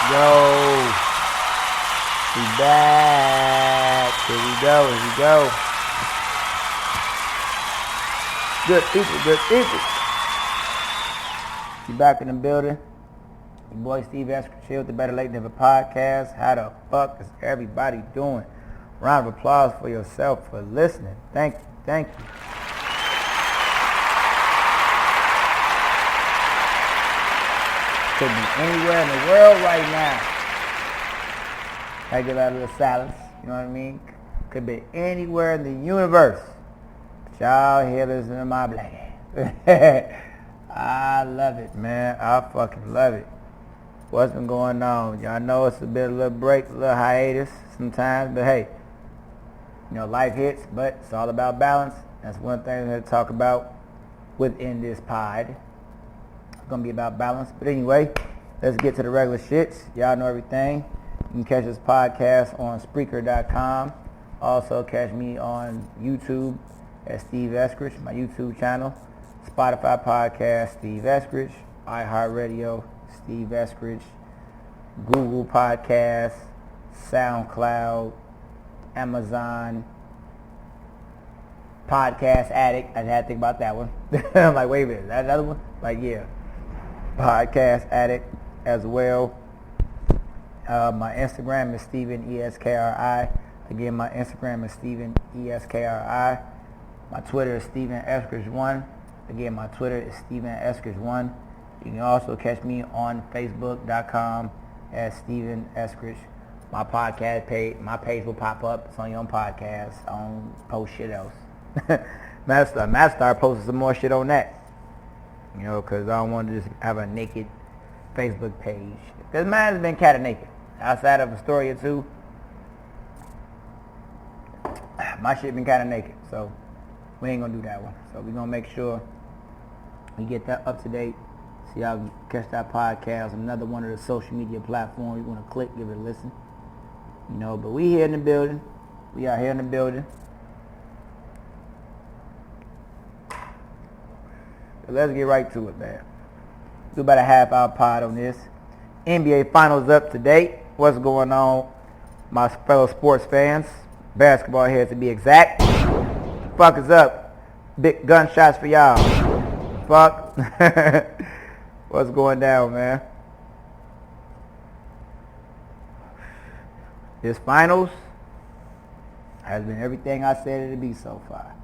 Yo, we back. Here we go. Good people. You back in the building. Your boy Steve Eskridge here with the Better Late Than Never Podcast. How the fuck is everybody doing? Round of applause for yourself for listening. Thank you. Could be anywhere in the world right now. I give out a little silence, you know what I mean? Could be anywhere in the universe. But y'all here listening to my blanket. I love it, man. I fucking love it. What's been going on? Y'all know it's a little break, a little hiatus sometimes, but hey, you know, life hits, but it's all about balance. That's one thing I'm going to talk about within this pod. Gonna be about balance, but anyway, let's get to the regular shits. Y'all know everything. You can catch this podcast on Spreaker.com. Also catch me on YouTube at Steve Eskridge, my YouTube channel. Spotify podcast, Steve Eskridge. iHeartRadio, Steve Eskridge. Google Podcasts, SoundCloud, Amazon, Podcast Addict. I had to think about that one. I'm like, wait a minute, is that another one? Like, yeah. Podcast Addict as well. My Instagram is Steven ESKRI. Again, my Instagram is Steven ESKRI. My Twitter is Steven Eskridge1. Again, my Twitter is Steven Eskridge1. You can also catch me on Facebook.com as Steven Eskridge. My podcast page, my page will pop up. It's on your own podcast. I don't post shit else. Might start posting some more shit on that. You know, because I don't want to just have a naked Facebook page. Because mine has been kind of naked. Outside of a story or two, my shit been kind of naked. So we ain't going to do that one. So we're going to make sure we get that up to date. So y'all can catch that podcast on another one of the social media platforms. You want to click, give it a listen. You know, but we here in the building. We are here in the building. Let's get right to it, man. Do about a half-hour pod on this. NBA Finals up to date. What's going on, my fellow sports fans? Basketball here to be exact. Fuck is up. Big gunshots for y'all. Fuck. What's going down, man? This Finals has been everything I said it'd be so far.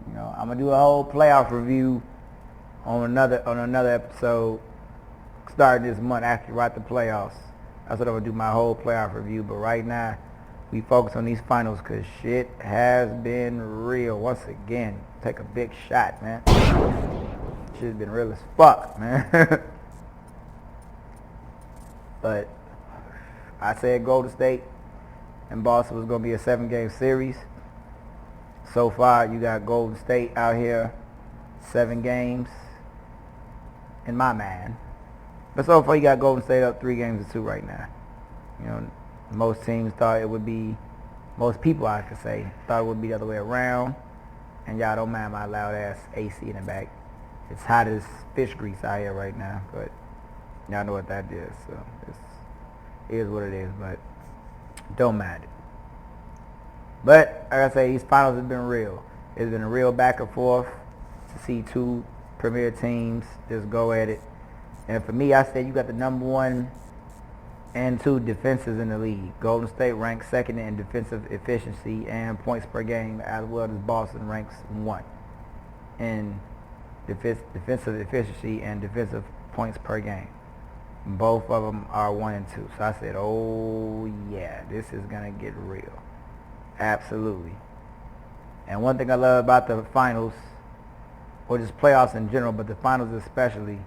You know, I'm gonna do a whole playoff review on another episode starting this month after right the playoffs. That's what I'm gonna do, my whole playoff review. But right now, we focus on these finals because shit has been real. Once again, take a big shot, man. Shit's been real as fuck, man. But I said Golden State and Boston was gonna be a 7-game series. So far, you got Golden State out here, 7 games. In my mind. But so far you got Golden State up 3-2 right now. You know, most teams thought it would be, most people I could say, thought it would be the other way around. And y'all don't mind my loud ass AC in the back. It's hot as fish grease out here right now, but y'all know what that is. So it is what it is, but don't mind it. But like I say, these finals have been real. It's been a real back and forth to see two premier teams just go at it. And for me, I said you got the number 1 and 2 defenses in the league. Golden State ranks 2nd in defensive efficiency and points per game, as well as Boston ranks 1 in defensive efficiency and defensive points per game. Both of them are 1 and 2. So I said, oh yeah, this is going to get real. Absolutely. And one thing I love about the finals, or just playoffs in general, but the finals especially,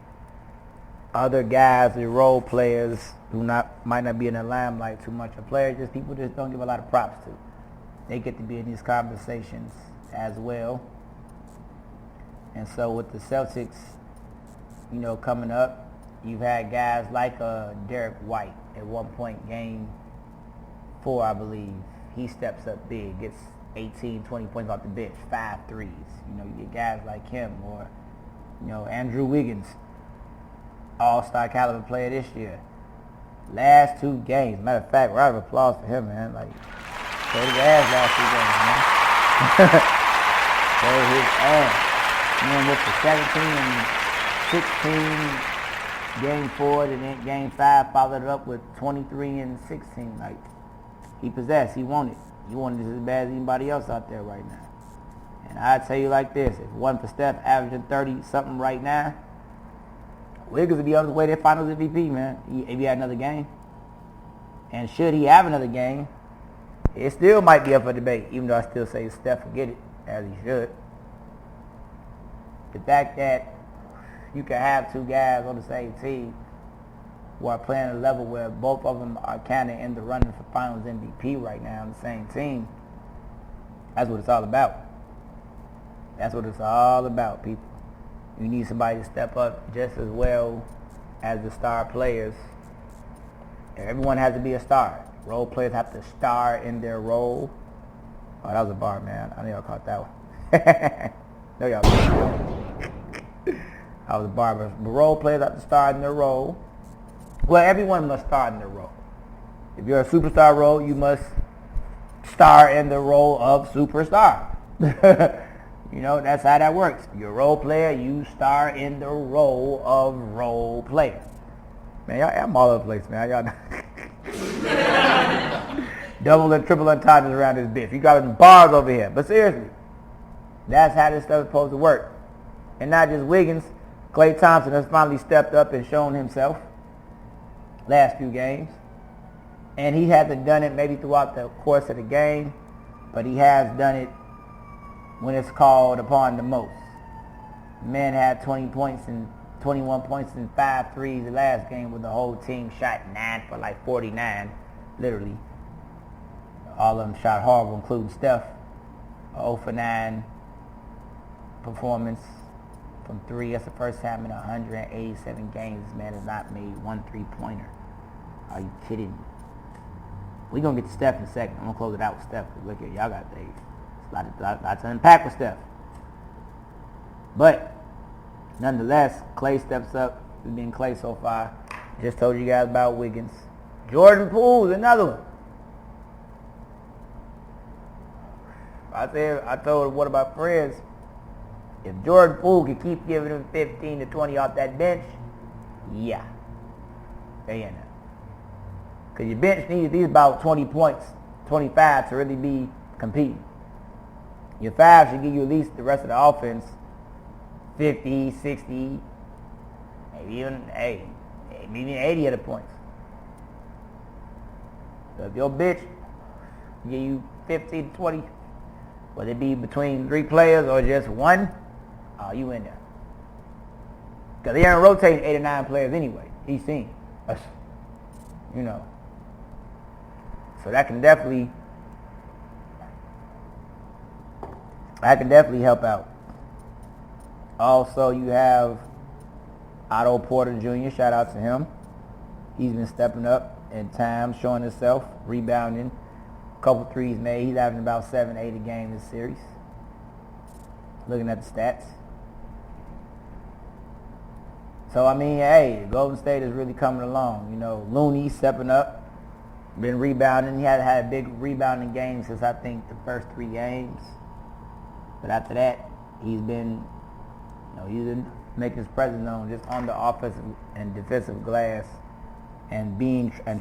other guys, the role players who might not be in the limelight too much, or players just people just don't give a lot of props to. They get to be in these conversations as well. And so with the Celtics, you know, coming up, you've had guys like Derek White at one point, game 4, I believe. He steps up big, gets 18, 20 points off the bench, 5 threes. You know, you get guys like him, or, you know, Andrew Wiggins, all-star caliber player this year. Last 2 games. Matter of fact, round of applause for him, man. Like, played his ass last 2 games, man. Played his ass. Man, with the 17 and 16, game 4, and then game 5 followed it up with 23 and 16. Like, he possessed. He wanted. He wanted it as bad as anybody else out there right now. And I tell you like this, if it wasn't for Steph averaging 30-something right now, Wiggins would be on his way to Finals MVP, man, if he had another game. And should he have another game, it still might be up for debate, even though I still say Steph will get it, as he should. The fact that you can have 2 guys on the same team who are playing at a level where both of them are kind of in the running for Finals MVP right now on the same team, that's what it's all about. That's what it's all about, people. You need somebody to step up just as well as the star players. Everyone has to be a star. Role players have to star in their role. Oh, that was a bar, man. I know y'all caught that one. No, y'all caught that one. I was a bar, but role players have to star in their role. Well, everyone must star in their role. If you're a superstar role, you must star in the role of superstar. You know, that's how that works. You're a role player, you star in the role of role player. Man, y'all, I'm all over the place, man. Y'all double and triple entendres around this bitch. You got some bars over here. But seriously, that's how this stuff is supposed to work. And not just Wiggins. Klay Thompson has finally stepped up and shown himself last few games. And he hasn't done it maybe throughout the course of the game, but he has done it when it's called upon the most. The man had 20 points and 21 points and 5 threes the last game with the whole team shot 9 for like 49, literally. All of them shot horrible, including Steph. 0 for 9 performance from 3. That's the first time in 187 games this man has not made 1 3-pointer. Are you kidding me? We're going to get to Steph in a second. I'm going to close it out with Steph. Look here, y'all got things. Lots to unpack with Steph. But, nonetheless, Klay steps up. It's been Klay so far. Just told you guys about Wiggins. Jordan Poole's another one. I told one of my friends, if Jordan Poole could keep giving him 15 to 20 off that bench, yeah. They in there. Because your bench needs at least about 20 points, 25 to really be competing. Your 5 should give you at least the rest of the offense 50, 60, maybe even 80 of the points. So if your bench give you 15 to 20, whether it be between 3 players or just 1, you in there. Because they aren't rotating 8 or 9 players anyway, each team. That's, you know. So that can definitely help out. Also, you have Otto Porter Jr., shout out to him. He's been stepping up in time, showing himself, rebounding. A couple threes made. He's averaging about 7, 8 a game this series. Looking at the stats. So, I mean, hey, Golden State is really coming along. You know, Looney stepping up, been rebounding. He hasn't had a big rebounding game since, I think, the first 3 games. But after that, he's been making his presence known just on the offensive and defensive glass and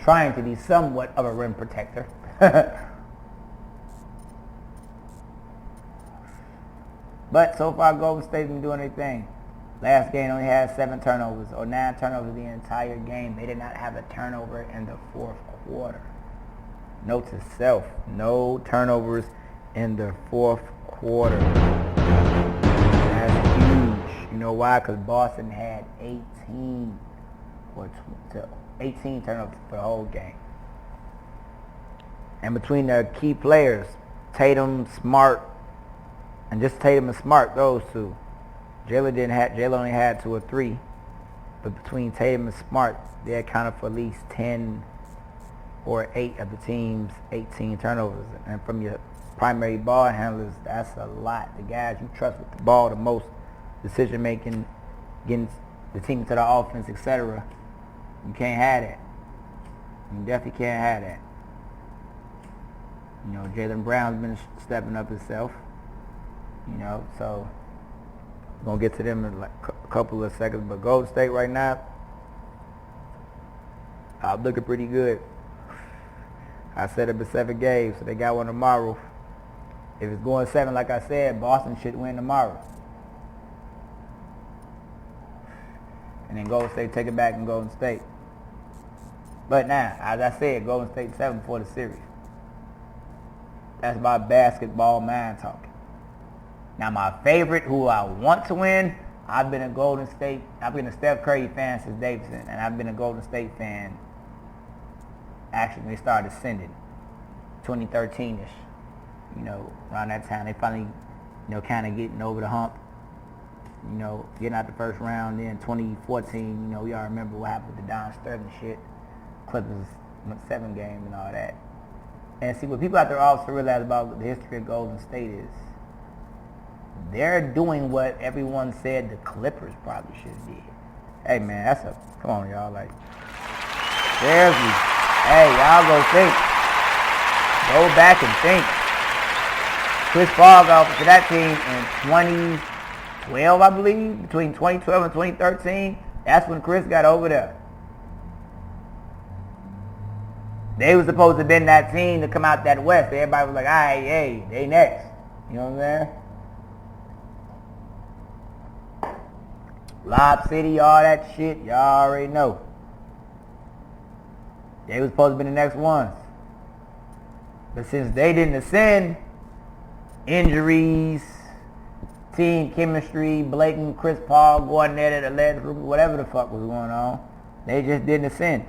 trying to be somewhat of a rim protector. But so far, Golden State's been doing their thing. Last game only had 7 turnovers or 9 turnovers the entire game. They did not have a turnover in the 4th quarter. Note to self, no turnovers in the 4th quarter. That's huge. You know why? Because Boston had 18 turnovers for the whole game. And between their key players, Tatum, Smart, and just Tatum and Smart, those two. Jalen only had 2 or 3. But between Tatum and Smart, they accounted for at least 10 or 8 of the team's 18 turnovers. And from your primary ball handlers, that's a lot. The guys you trust with the ball the most, decision making, getting the team to the offense, etc. You can't have that. You definitely can't have that. You know, Jaylen Brown's been stepping up himself. You know, so we're going to get to them in like a couple of seconds. But Golden State right now, looking pretty good. I set up a 7 games, so they got one tomorrow. If it's going 7, like I said, Boston should win tomorrow. And then Golden State take it back in Golden State. But now, as I said, Golden State 7 for the series. That's my basketball mind talking. Now my favorite, who I want to win, I've been a Steph Curry fan since Davidson, and I've been a Golden State fan. Actually, when they started ascending, 2013-ish. You know, around that time, they finally, you know, kind of getting over the hump. You know, getting out the first round. Then 2014, you know, we all remember what happened with the Don Sterling shit. Clippers went 7 games and all that. And see, what people out there also realize about the history of Golden State is they're doing what everyone said the Clippers probably should have did. Hey, man, come on, y'all. Like, seriously. Hey, y'all go think. Go back and think. Chris Paul got to that team in 2012, I believe. Between 2012 and 2013. That's when Chris got over there. They was supposed to have been that team to come out that West. Everybody was like, all right, hey, they next. You know what I'm saying? Lob City, all that shit, y'all already know. They was supposed to be the next ones. But since they didn't ascend, injuries, team chemistry, blatant Chris Paul going there to the lead group, whatever the fuck was going on, they just didn't ascend.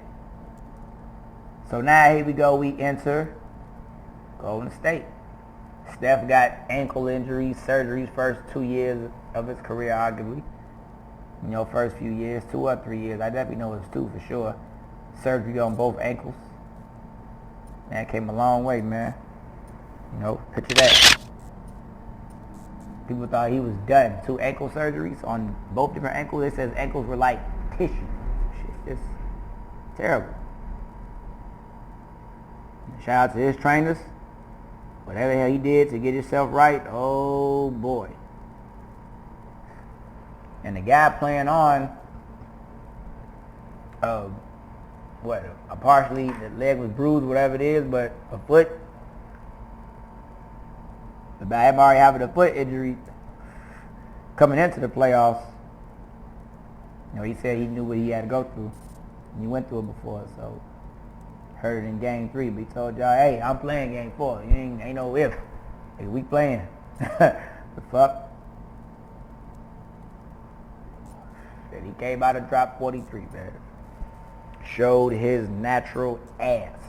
So now here we go, we enter Golden State. Steph got ankle injuries, surgeries first 2 years of his career, arguably. You know, first few years, 2 or 3 years. I definitely know it's 2 for sure. Surgery on both ankles. Man, came a long way, man. You know, picture that. People thought he was done. 2 ankle surgeries on both different ankles. They said his ankles were like tissue. Shit, just terrible. Shout out to his trainers. Whatever the hell he did to get himself right, oh boy. And the guy playing on, partially the leg was bruised, whatever it is, but a foot. About him already having a foot injury coming into the playoffs. You know, he said he knew what he had to go through. And he went through it before, so heard it in game 3, but he told y'all, hey, I'm playing game 4. You ain't no if. Hey, we playing. The fuck? And he came out and dropped 43, man. Showed his natural ass.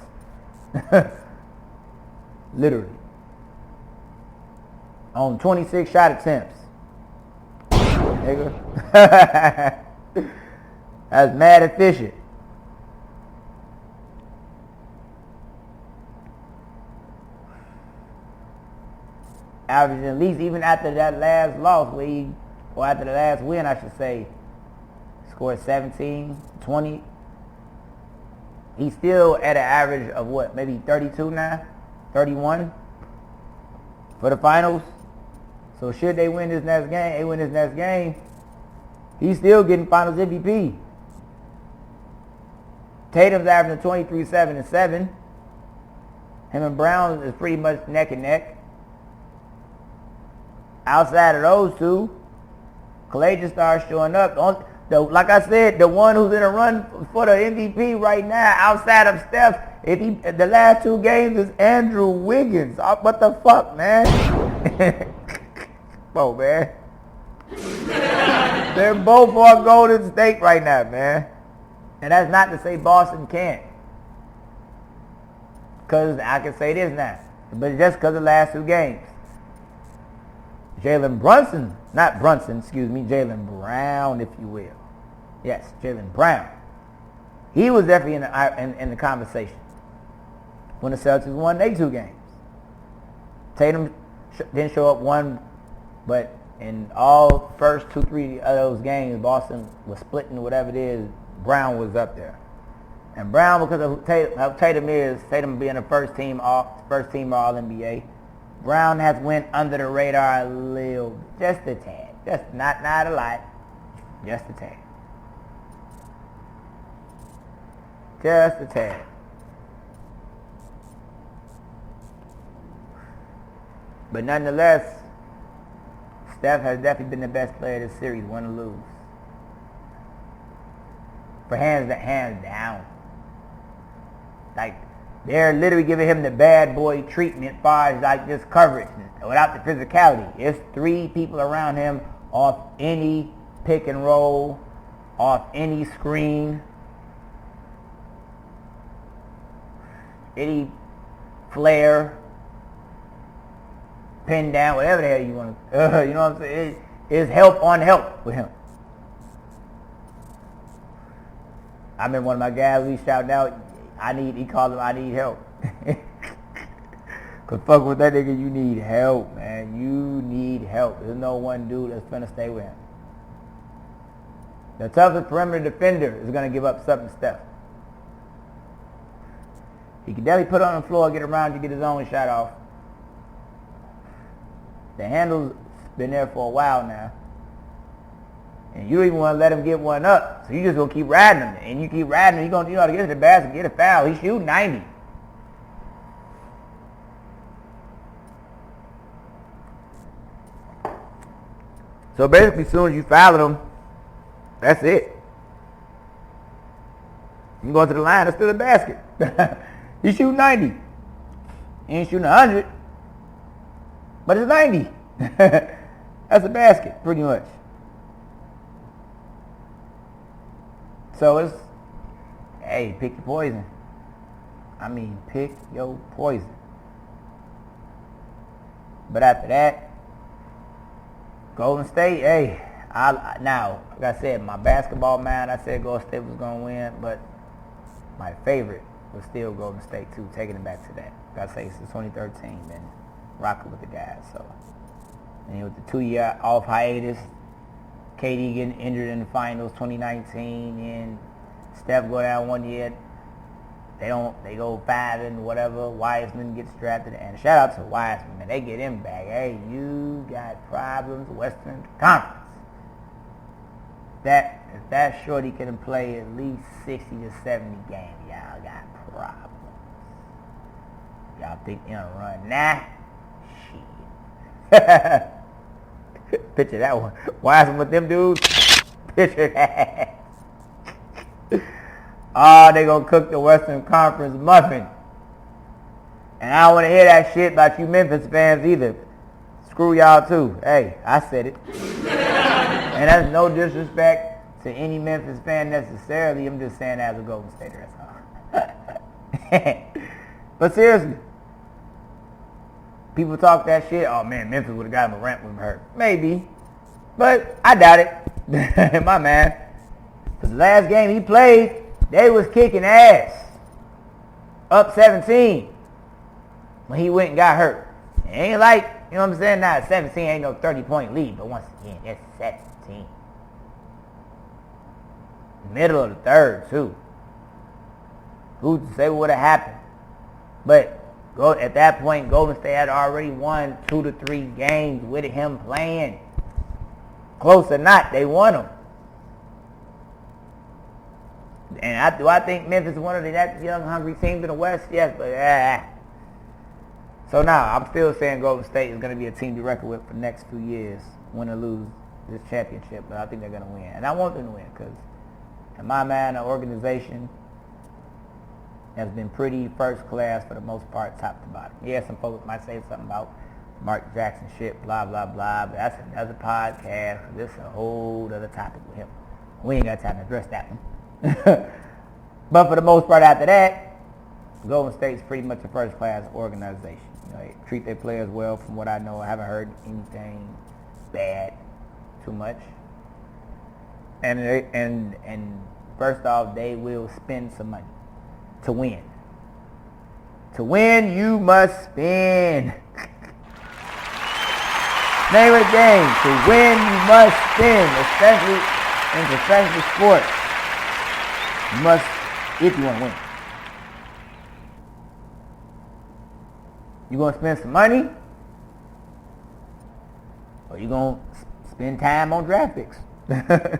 Literally. On 26 shot attempts. Nigga. That's mad efficient. Averaging at least, even after that last loss, or after the last win, I should say, scored 17, 20. He's still at an average of what, maybe 32 now? 31 for the finals. So should they win this next game, he's still getting finals MVP. Tatum's averaging 23, 7, and 7. Him and Brown is pretty much neck and neck. Outside of those two, Clay just started showing up. Like I said, the one who's in a run for the MVP right now, outside of Steph, the last 2 games is Andrew Wiggins. What the fuck, man? Come on, man. They're both on Golden State right now, man. And that's not to say Boston can't. Because I can say this now. But just because of the last 2 games. Jalen Brown, if you will. Yes, Jalen Brown. He was definitely in the conversation when the Celtics won their 2 games. Tatum didn't show up one, but in all first 2-3 of those games, Boston was splitting whatever it is. Brown was up there. And Brown, because of how Tatum is, Tatum being a first team All NBA, Brown has went under the radar a little, just a tad, just not a lot, just a tad, just a tad. But nonetheless, Steph has definitely been the best player of this series, win or lose. For hands down. Like, they're literally giving him the bad boy treatment as far as like just coverage without the physicality. It's 3 people around him off any pick and roll, off any screen, any flare, pin down, whatever the hell you want to, you know what I'm saying? It's help on help with him. I remember one of my guys, we shouted out, he called him, I need help. Cause fuck with that nigga, you need help, man. You need help. There's no one dude that's finna stay with him. The toughest perimeter defender is gonna give up something to Steph. He can definitely put it on the floor, get around you, get his own shot off. The handle's been there for a while now. And you don't even want to let him get one up. So you just going to keep riding him. And you keep riding him, you're going to get to the basket, get a foul. He's shooting 90. So basically, as soon as you foul him, that's it. You go to the line, that's still the basket. He's shooting 90. He ain't shooting 100. But it's 90. That's a basket, pretty much. So it's, hey, pick your poison. I mean, pick your poison. But after that, Golden State, hey, now, like I said, my basketball mind, I said Golden State was going to win, but my favorite was still Golden State, too, taking it back to that. Like I say, since 2013, been rocking with the guys. So, and with the 2-year off hiatus, KD getting injured in the finals 2019, and Steph go down 1 year. They go 5 and whatever. Wiseman gets drafted, and shout out to Wiseman, man. They get him back. Hey, you got problems, Western Conference. If that shorty can play at least 60 to 70 games, y'all got problems. Y'all think they're gonna run? Nah. Shit. Picture that one. Wiseman with them dudes. Picture that. Oh, they gonna cook the Western Conference muffin. And I don't want to hear that shit about you Memphis fans either. Screw y'all too. Hey, I said it. And that's no disrespect to any Memphis fan necessarily. I'm just saying as a Golden Stater, that's all. But seriously, people talk that shit. Oh man, Memphis would have got Morant with him hurt. Maybe. But I doubt it. My man. Because the last game he played, they was kicking ass. Up 17. When he went and got hurt. It ain't like, you know what I'm saying? Now 17 ain't no 30-point lead. But once again, that's 17. Middle of the third, too. Who's to say what would have happened? But at that point, Golden State had already won 2 to 3 games with him playing. Close or not, they won them. And do I think Memphis is one of the next young, hungry teams in the West? Yes, but So now, I'm still saying Golden State is going to be a team to reckon with for the next few years, win or lose this championship. But I think they're going to win. And I want them to win because, in my mind, the organization has been pretty first class for the most part, top to bottom. Yeah, some folks might say something about Mark Jackson shit, blah, blah, blah, but that's another podcast. This is a whole other topic with him. We ain't got time to address that one. But for the most part after that, Golden State's pretty much a first class organization. You know, they treat their players well from what I know. I haven't heard anything bad too much. And first off, they will spend some money to win. To win, you must spend. Name of the game. To win, you must spend, especially in professional sports. You must If you want to win. You going to spend some money? Or you going to spend time on draft picks? What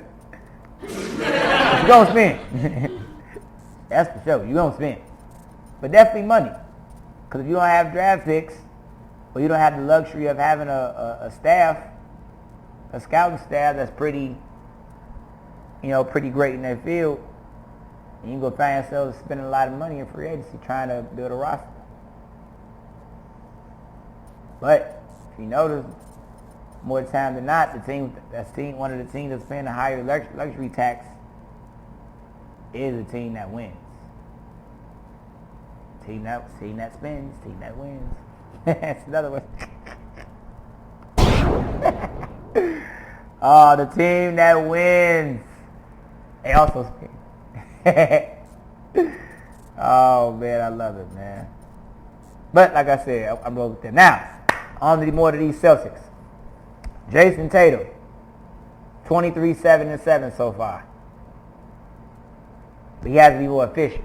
you going to spend? That's for sure. You going to spend. But definitely money. Because if you don't have draft picks, or you don't have the luxury of having a staff, a scouting staff that's pretty great in their field, and you can go find yourself spending a lot of money in free agency trying to build a roster. But if you notice, more time than not, one of the teams that's paying a higher luxury tax is the team that wins. Team that spins, team that wins. That's another one. Oh, the team that wins. They also spin. Oh, man, I love it, man. But like I said, I'm over there. Now, on to more of these Celtics. Jason Tatum, 23, 7, and 7 so far. But he has to be more efficient,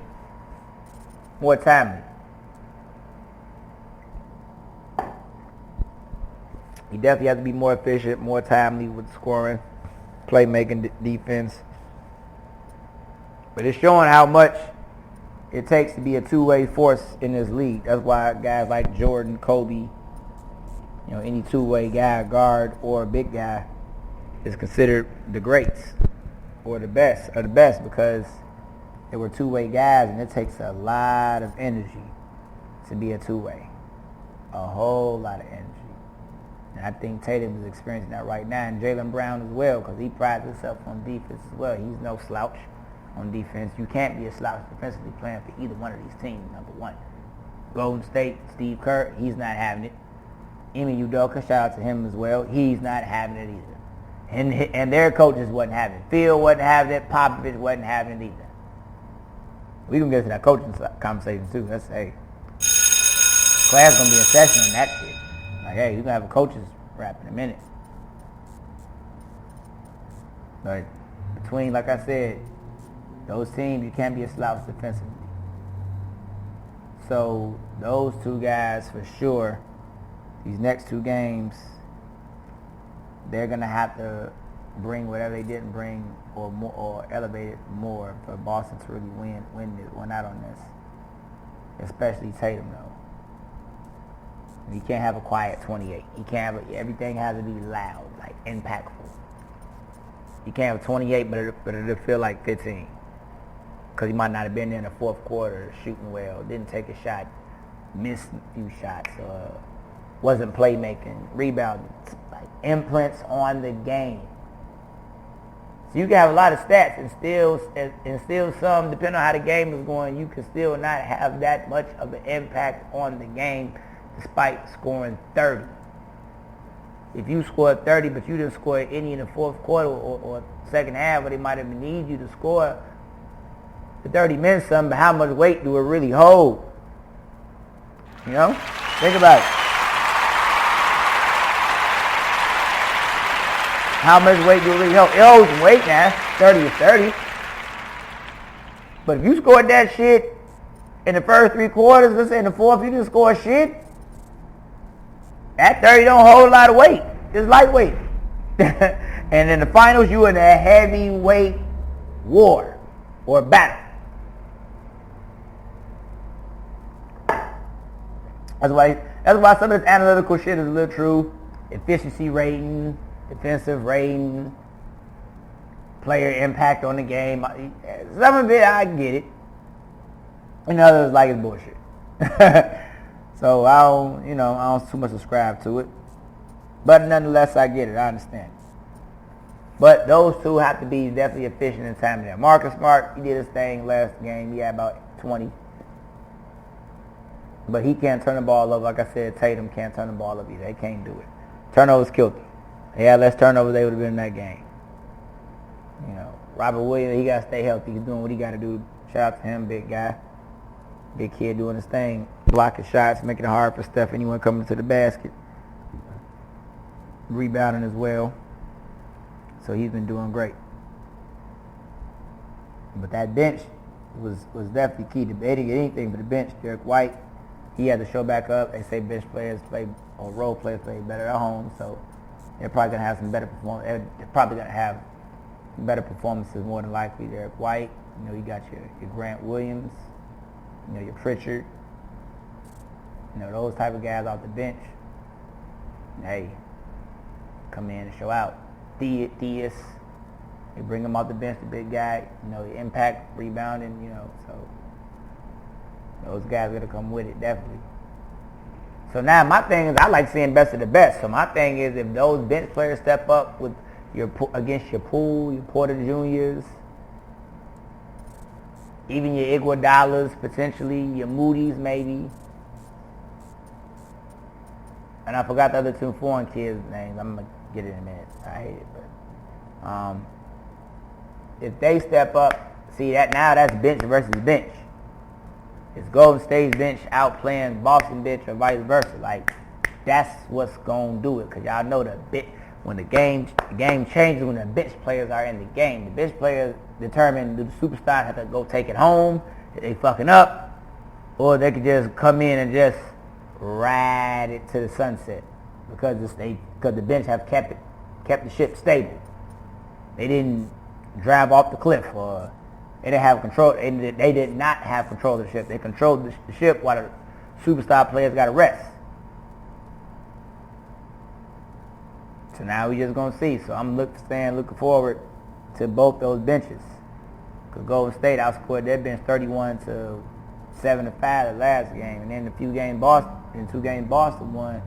more timely. He definitely has to be more efficient, more timely with scoring, playmaking, defense. But it's showing how much it takes to be a two-way force in this league. That's why guys like Jordan, Kobe, any two-way guy, guard or a big guy, is considered the greats or the best because they were two-way guys, and it takes a lot of energy to be a two-way. A whole lot of energy. And I think Tatum is experiencing that right now, and Jaylen Brown as well, because he prides himself on defense as well. He's no slouch on defense. You can't be a slouch defensively playing for either one of these teams, number one. Golden State, Steve Kerr, he's not having it. Ime Udoka, shout out to him as well. He's not having it either. And their coaches wasn't having it. Phil wasn't having it. Popovich wasn't having it either. We can get to that coaching conversation too. Class gonna be a session on that shit. Like, hey, you're gonna have a coaches rap in a minute. But between, like I said, those teams, you can't be a slouch defensively. So those two guys for sure, these next two games, they're gonna have to bring whatever they didn't bring or more, or elevate it more for Boston to really win out on this. Especially Tatum though. You can't have a quiet 28. You can't have everything has to be loud, like impactful. You can't have 28, but it'll feel like 15. Because he might not have been there in the fourth quarter shooting well, didn't take a shot, missed a few shots, wasn't playmaking, rebounding, like imprints on the game. So you can have a lot of stats and still some, depending on how the game is going, you can still not have that much of an impact on the game despite scoring 30. If you scored 30 but you didn't score any in the fourth quarter or second half, where they might have need you to score, the 30 meant something, but how much weight do it really hold? Think about it. How much weight do it really hold? It holds some weight now. 30 is 30. But if you scored that shit in the first three quarters, let's say in the fourth you didn't score shit, that 30 don't hold a lot of weight. It's lightweight. And in the finals, you in a heavyweight war or battle. That's why some of this analytical shit is a little true. Efficiency rating, defensive rating, player impact on the game. Some of it, I get it. And others like it's bullshit. So I don't too much subscribe to it. But nonetheless, I get it. I understand. But those two have to be definitely efficient in time there. Marcus Smart, he did his thing last game. He had about 20. But he can't turn the ball over. Like I said, Tatum can't turn the ball over either. They can't do it. Turnovers killed them. They had less turnovers, they would have been in that game. Robert Williams, he got to stay healthy. He's doing what he got to do. Shout out to him, big guy. Big kid doing his thing. Blocking shots, making it hard for Steph, anyone coming to the basket. Rebounding as well. So he's been doing great. But that bench was definitely key. They didn't get anything but the bench. Derek White, he had to show back up. They say bench players play, or role players play better at home, so they're probably gonna have some better performance. They're probably gonna have better performances more than likely. Derek White, you got your Grant Williams, your Pritchard, those type of guys off the bench. Hey, come in and show out. Theus, they bring him off the bench, the big guy, the impact, rebounding, so those guys are going to come with it, definitely. So now my thing is I like seeing best of the best. So my thing is if those bench players step up with against your Poole, your Porter Juniors, even your Iguodala's potentially, your Moody's maybe. And I forgot the other two foreign kids' names. I'm going to get it in a minute. I hate it. But if they step up, see that now that's bench versus bench. It's Golden State's bench outplaying Boston bench or vice versa. Like, that's what's going to do it. Because y'all know when the game changes when the bench players are in the game. The bench players determine do the superstars have to go take it home, if they fucking up, or they could just come in and just ride it to the sunset because the bench have kept the ship stable. They didn't drive off the cliff, or they didn't have control. They did not have control of the ship. They controlled the ship while the superstar players got to rest. So now we just gonna see. So I'm looking forward to both those benches. Because Golden State outscored their bench 31-7 to 5 the last game, and then the 2 games Boston won,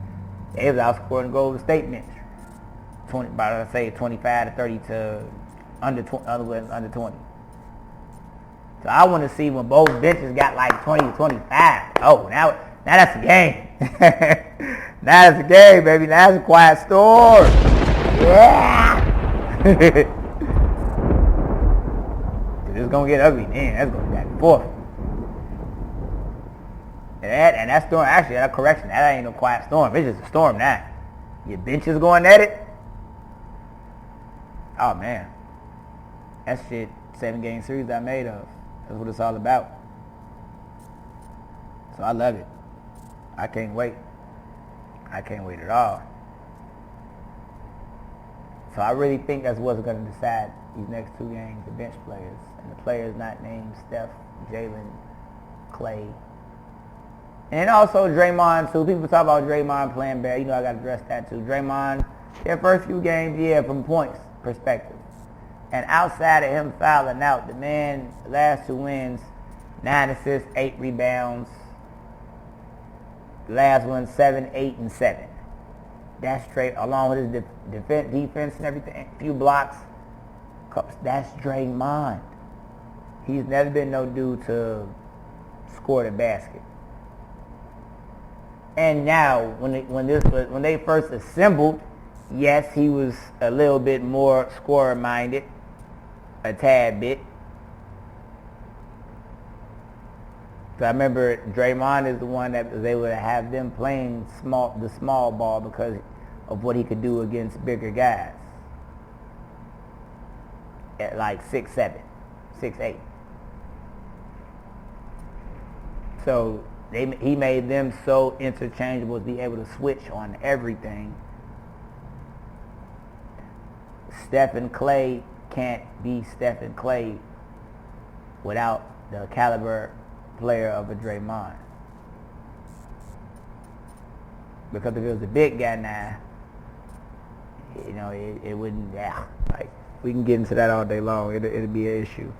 they was outscoring Golden State bench 25 to 30 to under 20. So I want to see when both benches got like 20 to 25. Oh, now that's a game. Now that's a game, baby. Now that's a quiet storm. Yeah. It's gonna get ugly. Man, that's gonna be back and forth. And that storm, actually, that correction, that ain't no quiet storm. It's just a storm now. Your bench is going at it. Oh, man. That shit, 7-game series I made of. That's what it's all about. So I love it. I can't wait. I can't wait at all. So I really think that's what's going to decide these next 2 games, the bench players. And the players not named Steph, Jalen, Clay. And also Draymond, too. People talk about Draymond playing bad. I got to address that, too. Draymond, their first few games, from points perspective. And outside of him fouling out, the man, last 2 wins, 9 assists, 8 rebounds. The last one, 7, 8, and 7. That's straight, along with his defense and everything, a few blocks. That's Draymond. He's never been no dude to score the basket. And now, when they first assembled, yes, he was a little bit more scorer-minded, a tad bit. So I remember Draymond is the one that was able to have them playing the small ball because of what he could do against bigger guys at like 6'7", 6'8". So he made them so interchangeable to be able to switch on everything. Steph and Clay can't be Steph and Clay without the caliber player of a Draymond. Because if it was a big guy now, it wouldn't, like, we can get into that all day long. It'd be an issue.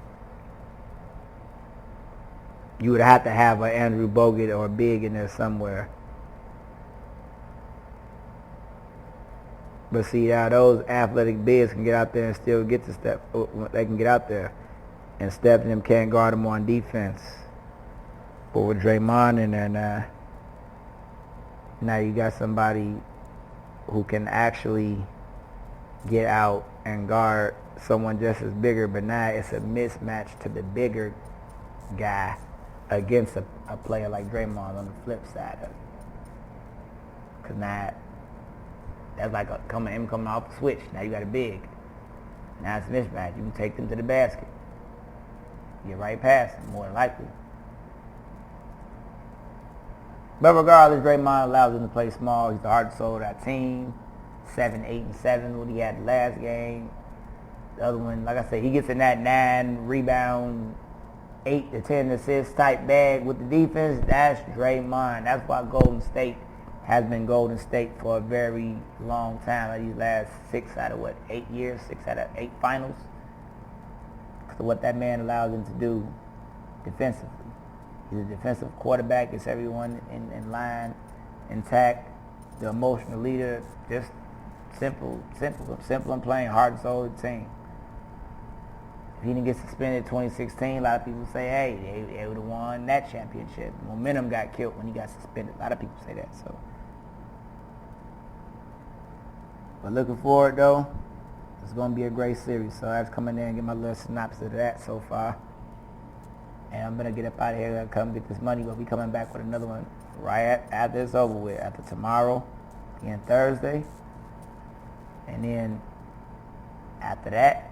You would have to have an Andrew Bogut or a big in there somewhere. But see, now those athletic bigs can get out there and still get to Steph. They can get out there. And Steph and them can't guard them on defense. But with Draymond in there now you got somebody who can actually get out and guard someone just as bigger, but now it's a mismatch to the bigger guy against a player like Draymond on the flip side of it. Because now that's like him coming off the switch. Now you got a big. Now it's a mismatch. You can take them to the basket. get right past him, more than likely. But regardless, Draymond allows him to play small. He's the heart and soul of that team. 7-8-7, what he had the last game. The other one, like I said, he gets in that 9 rebound, 8 to 10 assist type bag with the defense. That's Draymond. That's why Golden State has been Golden State for a very long time. Like these last 6 out of 8 years, 6 out of 8 finals. Because of what that man allows him to do defensively. He's a defensive quarterback. Gets everyone in line, intact. The emotional leader. Just simple and plain, heart and soul of the team. If he didn't get suspended in 2016, a lot of people say, hey, they would have won that championship. Momentum got killed when he got suspended. A lot of people say that. So, but looking forward though, it's going to be a great series. So I have to come in there and get my little synopsis of that so far. And I'm going to get up out of here and come get this money. But we coming back with another one right after it's over with. After tomorrow and Thursday. And then after that,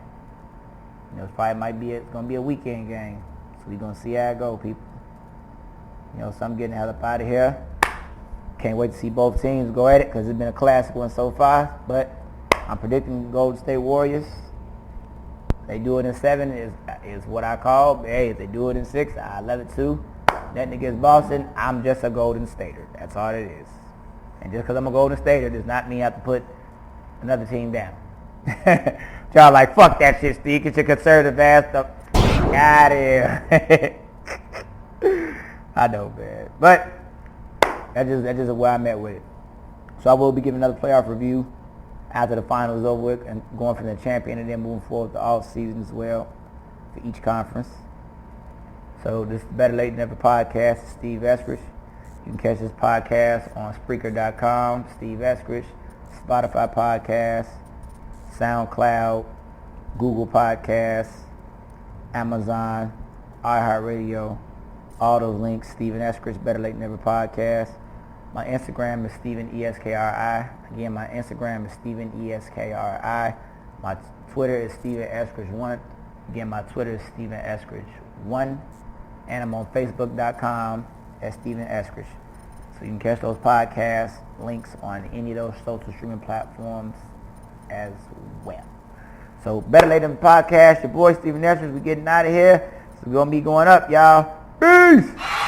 it's going to be a weekend game. So we're going to see how it go, people. So I'm getting the hell up out of here. Can't wait to see both teams go at it because it's been a classic one so far. But I'm predicting the Golden State Warriors. They do it in 7 is what I call. Hey, if they do it in 6, I love it too. Nothing against Boston. I'm just a Golden Stater. That's all it is. And just because I'm a Golden Stater does not mean I have to put another team down. Y'all like, fuck that shit, Steve. Get your conservative ass up out of here. I know, man. But that's just where I'm at with it. So I will be giving another playoff review after the finals is over with and going from the champion and then moving forward to all season as well for each conference. So this is the Better Late Than Never Podcast. Steve Eskridge. You can catch this podcast on Spreaker.com, Steve Eskridge, Spotify Podcast, SoundCloud, Google Podcasts, Amazon, iHeartRadio, all those links. Steven Eskridge, Better Late Than Never Podcast. My Instagram is Steven ESKRI. Again, my Instagram is Steven ESKRI. My Twitter is Steven Eskridge1. Again, my Twitter is Steven Eskridge1. And I'm on Facebook.com as Steven Eskridge. So you can catch those podcast links on any of those social streaming platforms as well. So Better Late Than Podcast, your boy Steven Eskridge. We're getting out of here. So we're going to be going up, y'all. Peace!